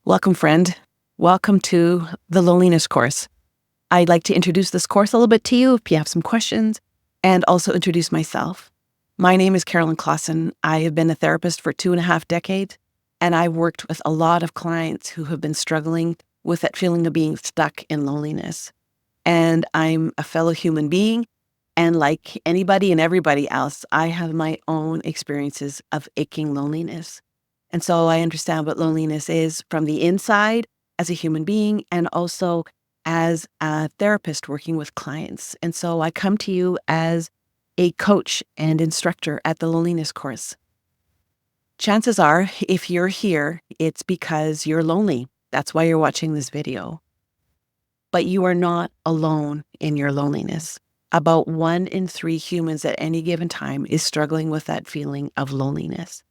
Welcome, friend. Welcome to the Loneliness course. I'd like to introduce this course a little bit to you if you have some questions, and also introduce myself. My name is Carolyn Clausen. I have been a therapist for 2.5 decades, and I've worked with a lot of clients who have been struggling with that feeling of being stuck in loneliness. And I'm a fellow human being, and like anybody and everybody else, I have my own experiences of aching loneliness. And so I understand what loneliness is from the inside as a human being and also as a therapist working with clients. And so I come to you as a coach and instructor at the Loneliness course. Chances are, if you're here, it's because you're lonely. That's why you're watching this video. But you are not alone in your loneliness. About 1 in 3 humans at any given time is struggling with that feeling of loneliness.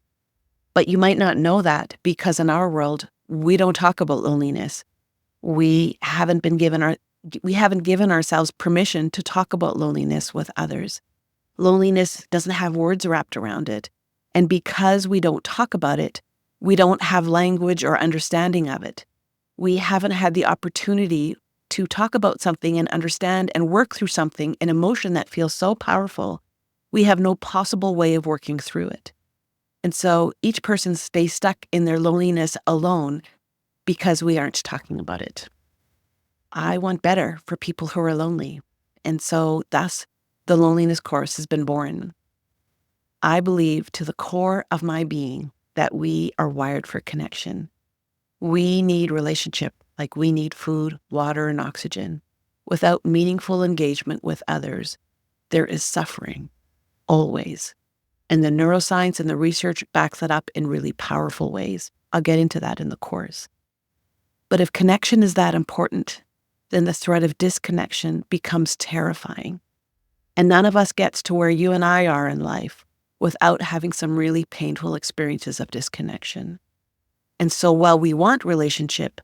But you might not know that because in our world, we don't talk about loneliness. We haven't given ourselves permission to talk about loneliness with others. Loneliness doesn't have words wrapped around it. And because we don't talk about it, we don't have language or understanding of it. We haven't had the opportunity to talk about something and understand and work through something, an emotion that feels so powerful. We have no possible way of working through it. And so each person stays stuck in their loneliness alone because we aren't talking about it. I want better for people who are lonely. And so thus the Loneliness course has been born. I believe to the core of my being that we are wired for connection. We need relationship like we need food, water, and oxygen. Without meaningful engagement with others, there is suffering, always. And the neuroscience and the research backs that up in really powerful ways. I'll get into that in the course. But if connection is that important, then the threat of disconnection becomes terrifying. And none of us gets to where you and I are in life without having some really painful experiences of disconnection. And so while we want relationship,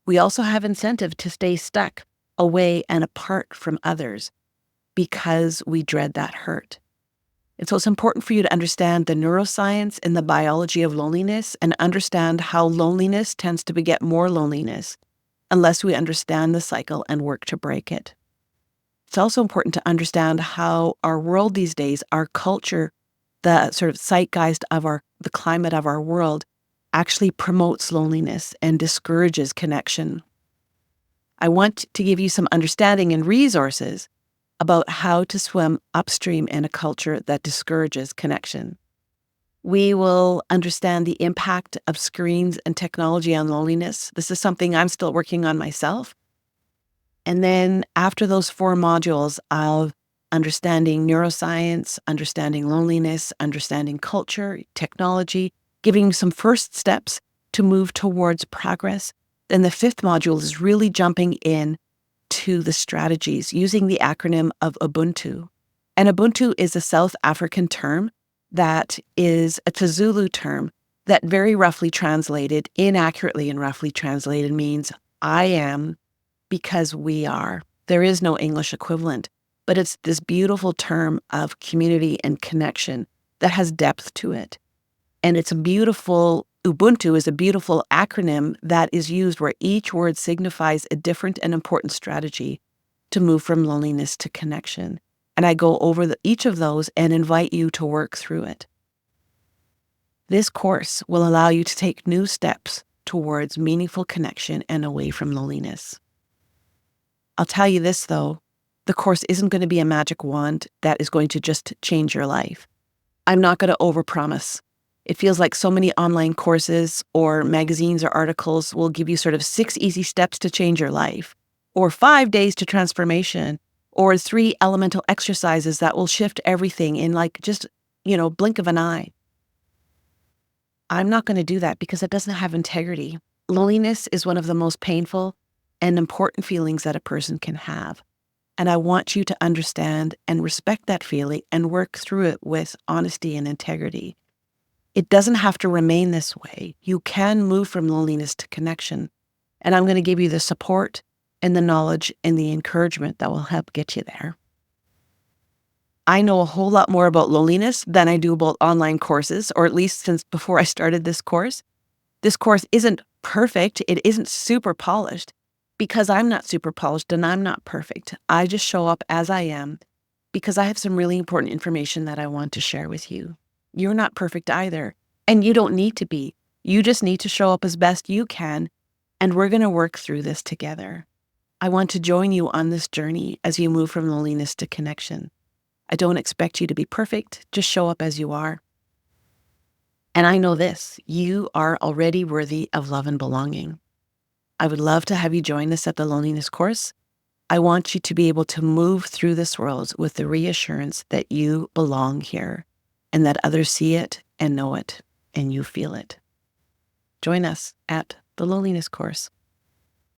we also have incentive to stay stuck away and apart from others because we dread that hurt. And so it's important for you to understand the neuroscience and the biology of loneliness and understand how loneliness tends to beget more loneliness unless we understand the cycle and work to break it. It's also important to understand how our world these days, our culture, the sort of zeitgeist of the climate of our world actually promotes loneliness and discourages connection. I want to give you some understanding and resources about how to swim upstream in a culture that discourages connection. We will understand the impact of screens and technology on loneliness. This is something I'm still working on myself. And then after those 4 modules of understanding neuroscience, understanding loneliness, understanding culture, technology, giving some first steps to move towards progress, then the 5th module is really jumping in to the strategies using the acronym of Ubuntu. And Ubuntu is a South African term that is a Zulu term that very roughly translated, inaccurately and roughly translated, means I am because we are. There is no English equivalent, but it's this beautiful term of community and connection that has depth to it. And Ubuntu is a beautiful acronym that is used where each word signifies a different and important strategy to move from loneliness to connection. And I go over each of those and invite you to work through it. This course will allow you to take new steps towards meaningful connection and away from loneliness. I'll tell you this, though, the course isn't going to be a magic wand that is going to just change your life. I'm not going to overpromise. It feels like so many online courses or magazines or articles will give you sort of 6 easy steps to change your life, or 5 days to transformation, or 3 elemental exercises that will shift everything in like just, blink of an eye. I'm not going to do that because it doesn't have integrity. Loneliness is one of the most painful and important feelings that a person can have. And I want you to understand and respect that feeling and work through it with honesty and integrity. It doesn't have to remain this way. You can move from loneliness to connection. And I'm going to give you the support and the knowledge and the encouragement that will help get you there. I know a whole lot more about loneliness than I do about online courses, or at least since before I started this course. This course isn't perfect. It isn't super polished because I'm not super polished and I'm not perfect. I just show up as I am because I have some really important information that I want to share with you. You're not perfect either, and you don't need to be. You just need to show up as best you can, and we're going to work through this together. I want to join you on this journey as you move from loneliness to connection. I don't expect you to be perfect. Just show up as you are. And I know this, you are already worthy of love and belonging. I would love to have you join us at the Loneliness Course. I want you to be able to move through this world with the reassurance that you belong here and that others see it and know it and you feel it. Join us at the Loneliness Course.